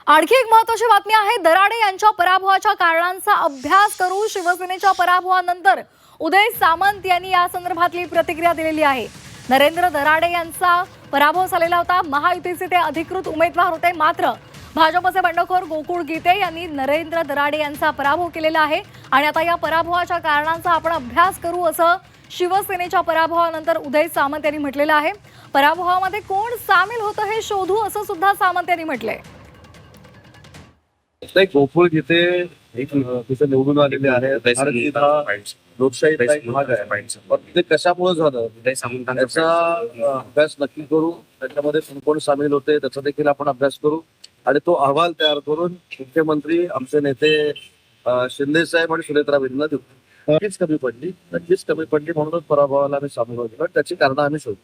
आणखी एक महत्त्वाची बातमी आहे। दराडे यांच्या पराभवाच्या कारणांचा अभ्यास करू शिवसेनेच्या पराभवानंतर उदय सामंत यांनी या संदर्भातली प्रतिक्रिया दिलेली आहे। नरेंद्र दराडे यांचा पराभव झालेला होता। महायुतीचे ते अधिकृत उमेदवार होते, मात्र भाजपचे बंडखोर गोकुळ गीते यांनी नरेंद्र दराडे यांचा पराभव केलेला आहे आणि आता या पराभवाच्या कारणांचा आपण अभ्यास करू असं शिवसेनेच्या पराभवानंतर उदय सामंत यांनी म्हटलेलं आहे। पराभवामध्ये कोण सामील होतं हे शोधू असं सुद्धा सामंत यांनी म्हटलंय। गोकुळ जिथे एक तिथे निवडून आलेले आहे, लोकशाहीचा एक भाग आहे, पण ते कशामुळे झालं त्याचा अभ्यास नक्की करू। त्याच्यामध्ये कोण सामील होते त्याचा देखील आपण अभ्यास करू आणि तो अहवाल तयार करून मुख्यमंत्री आमचे नेते शिंदे साहेब आणि सुनेत्राबाईंना देऊ। नक्कीच कमी पडली म्हणूनच पराभवाला आम्ही सामील होतो, त्याची कारणं आम्ही शोधू।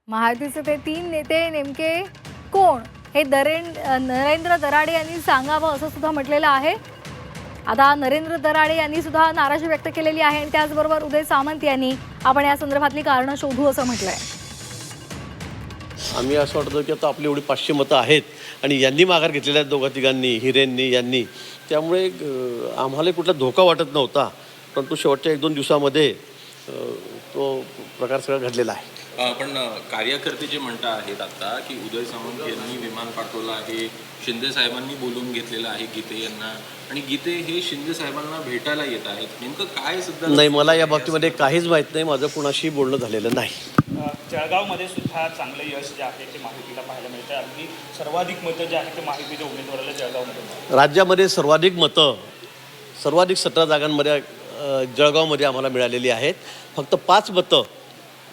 महायुतीचे ते 3 नेते नेमके कोण हे नरेंद्र दराडे यांनी सांगावं असं सुद्धा म्हटलेलं आहे। आता नरेंद्र दराडे यांनी सुद्धा नाराजी व्यक्त केलेली आहे आणि त्याचबरोबर उदय सामंत यांनी आपण या संदर्भातली कारणं शोधू असं म्हटलंय। आम्ही असं वाटतं की आता आपली एवढी 500 मतं आहेत आणि यांनी माघार घेतलेल्या आहेत, दोघा तिघांनी, हिरेंनी यांनी, त्यामुळे आम्हाला कुठला धोका वाटत नव्हता, परंतु शेवटच्या 1-2 दिवसामध्ये तो प्रकार सगळा घडलेला आहे। पण कार्यकर्ते जे म्हणता आहेत आता की उदय सामंत यांनी विमान पाठवलं आहे, शिंदे साहेबांनी बोलून घेतलेलं आहे गीते यांना, आणि गीते हे शिंदे साहेबांना भेटायला येत आहेत, नेमकं काय सध्या? नाही, मला या बाबतीमध्ये काहीच माहीत नाही, माझं कुणाशी बोलणं झालेलं नाही। जळगावमध्ये सुद्धा चांगलं यश जे आहे ते महायुतीला पाहायला मिळतं। अगदी सर्वाधिक मतं जे आहे ते महायुतीच्या उमेदवाराला जळगावमध्ये, राज्यामध्ये सर्वाधिक मतं, सर्वाधिक 17 जागांमध्ये जळगावमध्ये आम्हाला मिळालेली आहेत। फक्त 5 मतं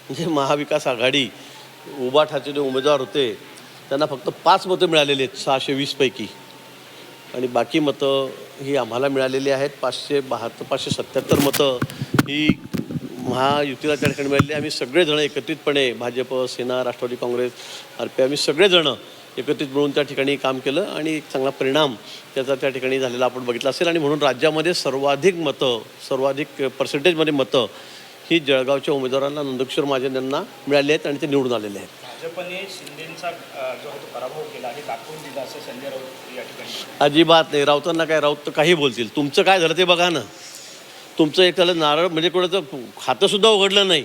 म्हणजे महाविकास आघाडी उभाठाचे जे उमेदवार होते त्यांना फक्त 5 मतं मिळालेली आहेत 620 पैकी, आणि बाकी मतं ही आम्हाला मिळालेली आहेत। 577 मतं ही महायुतीला त्या ठिकाणी मिळालेली। आम्ही सगळेजण एकत्रितपणे, भाजप, सेना, राष्ट्रवादी काँग्रेस, RP, आम्ही सगळेजण एकत्रित मिळून त्या ठिकाणी काम केलं आणि एक चांगला परिणाम त्याचा त्या ठिकाणी झालेला आपण बघितला असेल, आणि म्हणून राज्यामध्ये सर्वाधिक मतं, सर्वाधिक पर्सेंटेजमध्ये मतं ही जळगावच्या उमेदवारांना, नंदकिशोर महाजन यांना मिळाली आहेत आणि ते निवडून आलेले आहेत। भाजपने शिंदेंचा जो आहे तो पराभव केला आहे, दाखवून दिला असं संजय राऊत या ठिकाणी। अजिबात नाही, राऊतांना काय, राऊत तर काही बोलतील, तुमचं काय झालं ते बघा ना। तुमचं एक त्याला नारळ म्हणजे कोणाचं खातंसुद्धा उघडलं नाही।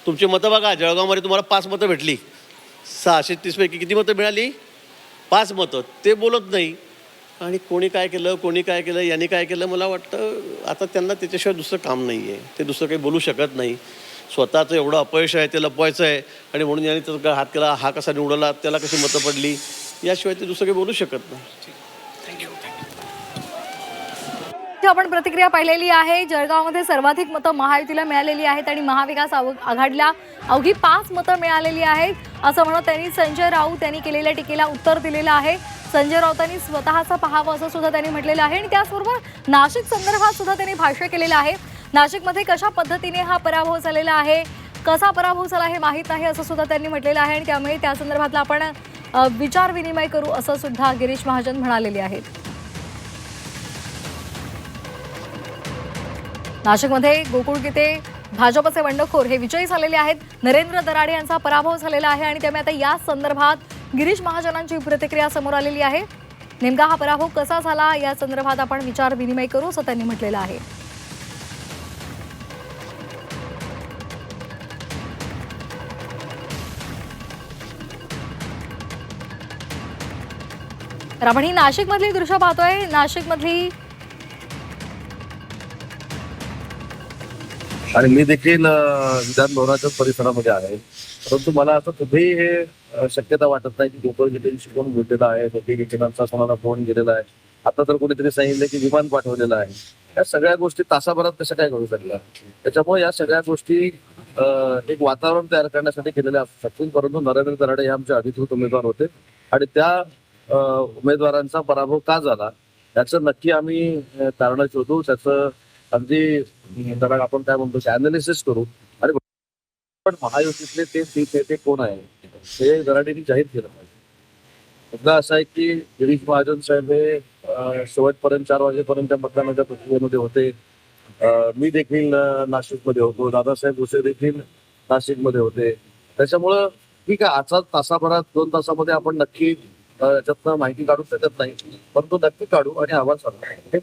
तुमची मतं बघा, जळगावमध्ये तुम्हाला 5 मतं भेटली, 630 पैकी किती मतं मिळाली? 5 मतं। ते बोलत नाही, आणि कोणी काय केलं, यांनी काय केलं, मला वाटतं आता त्यांना त्याच्याशिवाय दुसरं काम नाही आहे, ते दुसरं काही बोलू शकत नाही। स्वतःचं एवढं अपयश आहे ते लपवायचं आहे, आणि म्हणून यांनी त्याचा हात केला, हा कसा निवडला, त्याला कशी मतं पडली, याशिवाय ते दुसरं काही बोलू शकत नाही। आपण प्रतिक्रिया पाहिलेली आहे। जळगावमध्ये सर्वाधिक मतं महायुतीला मिळालेली आहेत आणि महाविकास आघाडीला अवघी 5 मतं मिळालेली आहेत असं म्हणत त्यांनी संजय राऊत यांनी केलेल्या टीकेला उत्तर दिलेलं आहे। संजय राऊतांनी स्वतःचं पाहावं असं सुद्धा त्यांनी म्हटलेलं आहे, आणि त्याचबरोबर नाशिक संदर्भात सुद्धा त्यांनी भाष्य केलेलं आहे। नाशिकमध्ये कशा पद्धतीने हा पराभव झालेला आहे, कसा पराभव झाला हे माहीत नाही असं सुद्धा त्यांनी म्हटलेलं आहे, आणि त्यामुळे त्या संदर्भातला आपण विचार विनिमय करू असं सुद्धा गिरीश महाजन म्हणालेले आहेत। नाशिकमध्ये गोकुळ गीते, भाजपचे बंडखोर हे विजयी झालेले आहेत। नरेंद्र दराडे यांचा पराभव झालेला आहे आणि त्यामुळे आता या संदर्भात गिरीश महाजनांची प्रतिक्रिया समोर आलेली आहे। नेमका हा पराभव कसा झाला या संदर्भात आपण विचार विनिमय करू असं त्यांनी म्हटलेलं आहे। तर आपण ही नाशिकमधली दृश्य पाहतोय। नाशिकमधली, आणि मी देखील विधान भवनाच्या परिसरामध्ये आहे, परंतु मला असं कुठेही हे शक्यता वाटत नाही की गोकुळ गीतेंशी कोण बोललेला आहे, दोघी गीतेंचा कोणाला फोन गेलेला आहे। आता तर कोणीतरी सांगितलं की विमान पाठवलेलं आहे। या सगळ्या गोष्टी तासाभरात कशा काय घडू शकल्या? त्याच्यामुळे या सगळ्या गोष्टी एक वातावरण तयार करण्यासाठी केलेल्या असू शकतील, परंतु नरेंद्र दराडे हे आमचे अधिकृत उमेदवार होते आणि त्या उमेदवारांचा पराभव का झाला याचं नक्की आम्ही कारण शोधू, त्याचं अगदी त्याला आपण काय म्हणतो अनालिसिस करू, आणि पण महायुतीतले ते कोण आहे हे दराडेंनी जाहीर केलं पाहिजे। मुद्दा असा आहे की गिरीश महाजन साहेब हे शेवटपर्यंत 4 वाजेपर्यंत मतदानाच्या प्रक्रियेमध्ये होते। मी देखील नाशिकमध्ये होतो, दादासाहेब भुसे देखील नाशिकमध्ये होते, त्याच्यामुळं ठीक आहे, आजचा तासाभरात 2 तासामध्ये आपण नक्की याच्यातनं माहिती काढू शकत नाही, परंतु नक्की काढू आणि अहवाल सांगू.